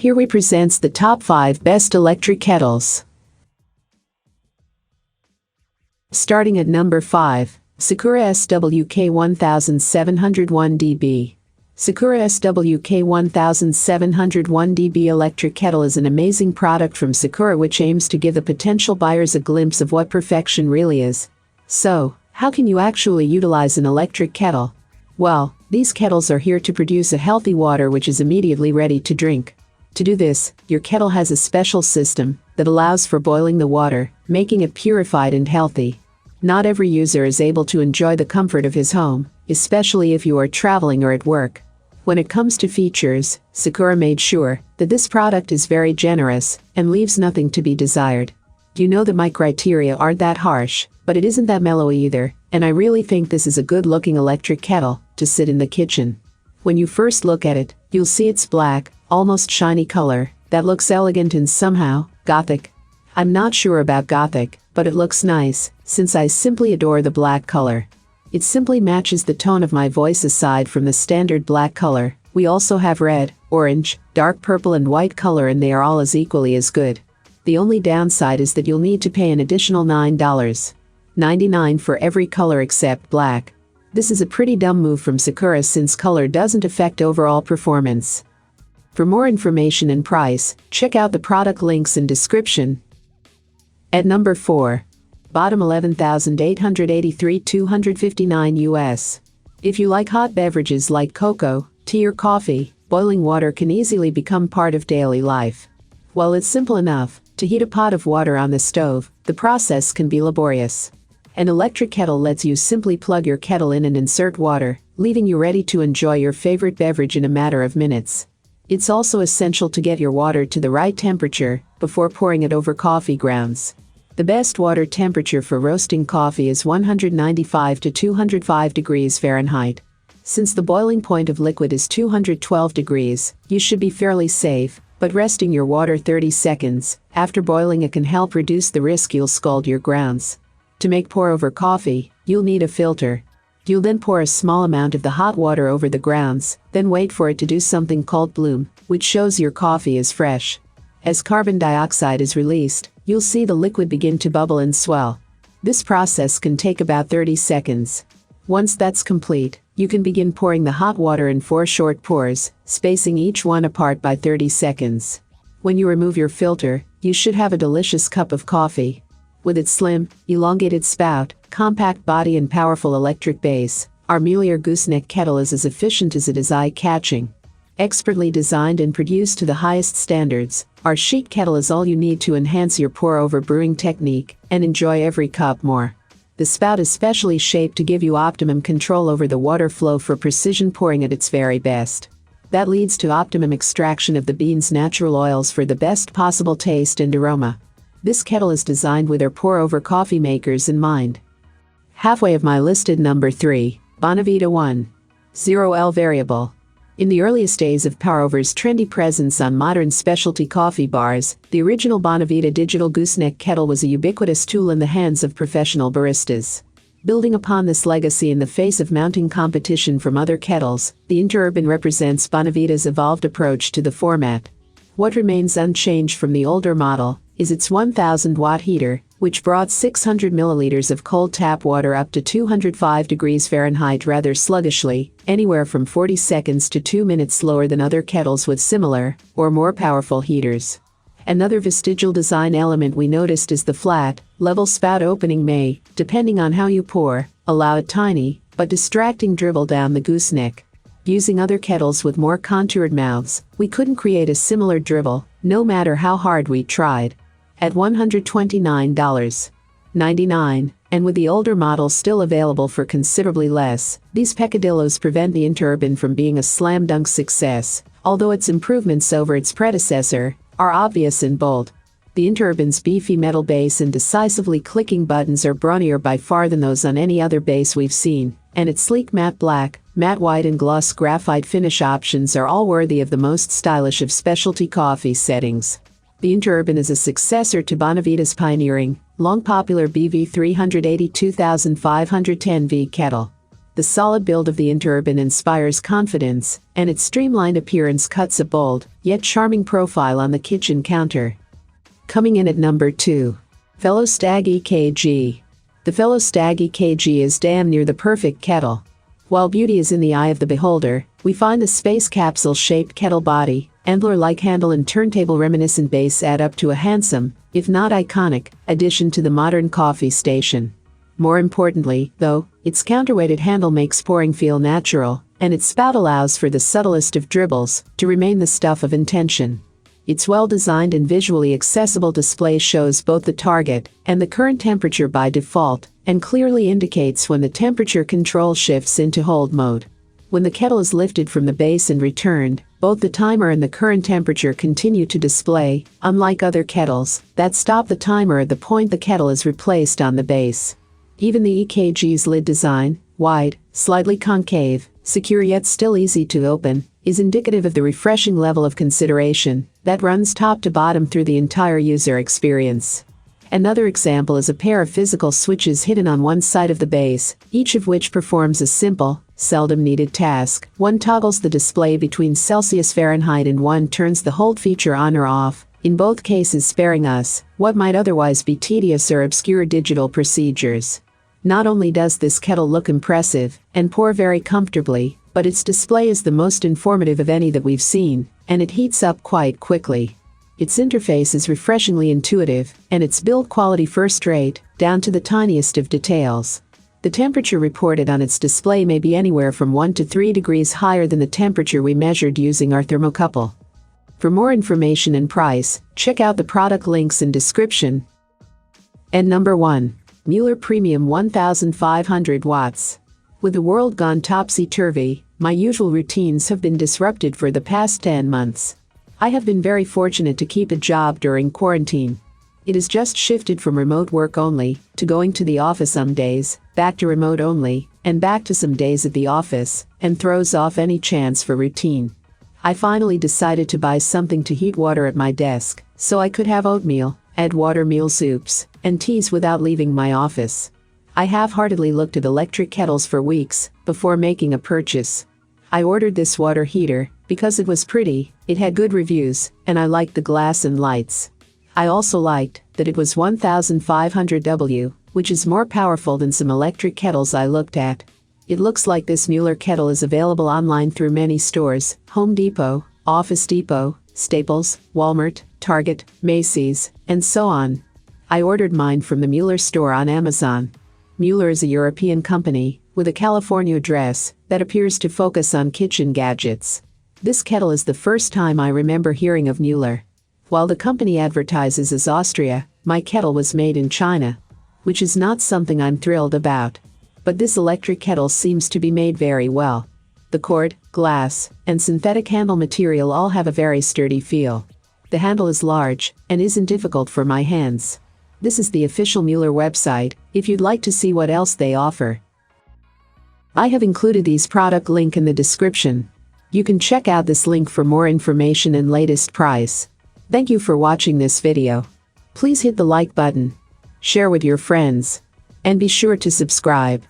Here we presents the top 5 best electric kettles. Starting at number 5, Secura SWK 1701 dB. Secura SWK 1701 dB electric kettle is an amazing product from Secura which aims to give the potential buyers a glimpse of what perfection really is. So, how can you actually utilize an electric kettle? Well, these kettles are here to produce a healthy water which is immediately ready to drink. To do this, your kettle has a special system that allows for boiling the water, making it purified and healthy. Not every user is able to enjoy the comfort of his home, especially if you are traveling or at work. When it comes to features, Secura made sure that this product is very generous and leaves nothing to be desired. You know that my criteria aren't that harsh, but it isn't that mellow either, and I really think this is a good-looking electric kettle to sit in the kitchen. When you first look at it, you'll see its black, almost shiny color that looks elegant and somehow gothic. I'm not sure about gothic, but it looks nice, since I simply adore the black color. It simply matches the tone of my voice. Aside from the standard black color, we also have red, orange, dark purple and white color, and they are all as equally as good. The only downside is that you'll need to pay an additional $9.99 for every color except black. This is a pretty dumb move from Secura since color doesn't affect overall performance. For more information and price, check out the product links in description. At number 4. Bodum 11,883 $259 US. If you like hot beverages like cocoa, tea or coffee, boiling water can easily become part of daily life. While it's simple enough to heat a pot of water on the stove, the process can be laborious. An electric kettle lets you simply plug your kettle in and insert water, leaving you ready to enjoy your favorite beverage in a matter of minutes. It's also essential to get your water to the right temperature before pouring it over coffee grounds. The best water temperature for roasting coffee is 195 to 205 degrees Fahrenheit. Since the boiling point of liquid is 212 degrees, you should be fairly safe, but resting your water 30 seconds after boiling it can help reduce the risk you'll scald your grounds. To make pour-over coffee, you'll need a filter. You'll then pour a small amount of the hot water over the grounds, then wait for it to do something called bloom, which shows your coffee is fresh. As carbon dioxide is released, you'll see the liquid begin to bubble and swell. This process can take about 30 seconds. Once that's complete, you can begin pouring the hot water in 4 short pours, spacing each one apart by 30 seconds. When you remove your filter, you should have a delicious cup of coffee. With its slim, elongated spout, compact body and powerful electric base, our Mueller gooseneck kettle is as efficient as it is eye-catching. Expertly designed and produced to the highest standards, our chic kettle is all you need to enhance your pour-over brewing technique and enjoy every cup more. The spout is specially shaped to give you optimum control over the water flow for precision pouring at its very best. That leads to optimum extraction of the bean's natural oils for the best possible taste and aroma. This kettle is designed with our pour-over coffee makers in mind. Halfway of my listed number 3, Bonavita 1.0L Variable. In the earliest days of pour-over's trendy presence on modern specialty coffee bars, the original Bonavita digital gooseneck kettle was a ubiquitous tool in the hands of professional baristas. Building upon this legacy in the face of mounting competition from other kettles, the Interurban represents Bonavita's evolved approach to the format. What remains unchanged from the older model is its 1,000-watt heater, which brought 600 milliliters of cold tap water up to 205 degrees Fahrenheit rather sluggishly, anywhere from 40 seconds to 2 minutes slower than other kettles with similar, or more powerful heaters. Another vestigial design element we noticed is the flat, level spout opening may, depending on how you pour, allow a tiny, but distracting dribble down the gooseneck. Using other kettles with more contoured mouths, we couldn't create a similar dribble, no matter how hard we tried. At $129.99, and with the older models still available for considerably less, these peccadillos prevent the Interurban from being a slam dunk success, although its improvements over its predecessor are obvious and bold. The Interurban's beefy metal base and decisively clicking buttons are brawnier by far than those on any other base we've seen, and its sleek matte black, matte white and gloss graphite finish options are all worthy of the most stylish of specialty coffee settings. The Interurban is a successor to Bonavita's pioneering, long popular BV 382,510V kettle. The solid build of the Interurban inspires confidence, and its streamlined appearance cuts a bold, yet charming profile on the kitchen counter. Coming in at number 2. Velostag EKG. The Velostag EKG is damn near the perfect kettle. While beauty is in the eye of the beholder, we find the space capsule-shaped kettle body, Endler-like handle and turntable-reminiscent base add up to a handsome, if not iconic, addition to the modern coffee station. More importantly, though, its counterweighted handle makes pouring feel natural, and its spout allows for the subtlest of dribbles to remain the stuff of intention. Its well-designed and visually accessible display shows both the target and the current temperature by default, and clearly indicates when the temperature control shifts into hold mode. When the kettle is lifted from the base and returned, both the timer and the current temperature continue to display, unlike other kettles that stop the timer at the point the kettle is replaced on the base. Even the EKG's lid design, wide, slightly concave, secure yet still easy to open, is indicative of the refreshing level of consideration that runs top to bottom through the entire user experience. Another example is a pair of physical switches hidden on one side of the base, each of which performs a simple, seldom needed task. One toggles the display between Celsius Fahrenheit and one turns the hold feature on or off, in both cases sparing us what might otherwise be tedious or obscure digital procedures. Not only does this kettle look impressive and pour very comfortably, but its display is the most informative of any that we've seen, and it heats up quite quickly. Its interface is refreshingly intuitive, and its build quality first-rate, down to the tiniest of details. The temperature reported on its display may be anywhere from 1 to 3 degrees higher than the temperature we measured using our thermocouple. For more information and price, check out the product links in description. And number 1. Mueller Premium 1500 watts. With the world gone topsy-turvy, my usual routines have been disrupted for the past 10 months. I have been very fortunate to keep a job during quarantine. It has just shifted from remote work only, to going to the office some days, back to remote only, and back to some days at the office, and throws off any chance for routine. I finally decided to buy something to heat water at my desk, so I could have oatmeal, add water meal soups, and teas without leaving my office. I half-heartedly looked at electric kettles for weeks before making a purchase. I ordered this water heater because it was pretty, it had good reviews, and I liked the glass and lights. I also liked that it was 1500 W, which is more powerful than some electric kettles I looked at. It looks like this Mueller kettle is available online through many stores: Home Depot, Office Depot, Staples, Walmart, Target, Macy's, and so on. I ordered mine from the Mueller store on Amazon. Mueller is a European company with a California address that appears to focus on kitchen gadgets. This kettle is the first time I remember hearing of Mueller. While the company advertises as Austria, my kettle was made in China, which is not something I'm thrilled about. But this electric kettle seems to be made very well. The cord, glass, and synthetic handle material all have a very sturdy feel. The handle is large and isn't difficult for my hands. This is the official Mueller website, if you'd like to see what else they offer. I have included these product link in the description. You can check out this link for more information and latest price. Thank you for watching this video. Please hit the like button, share with your friends, and be sure to subscribe.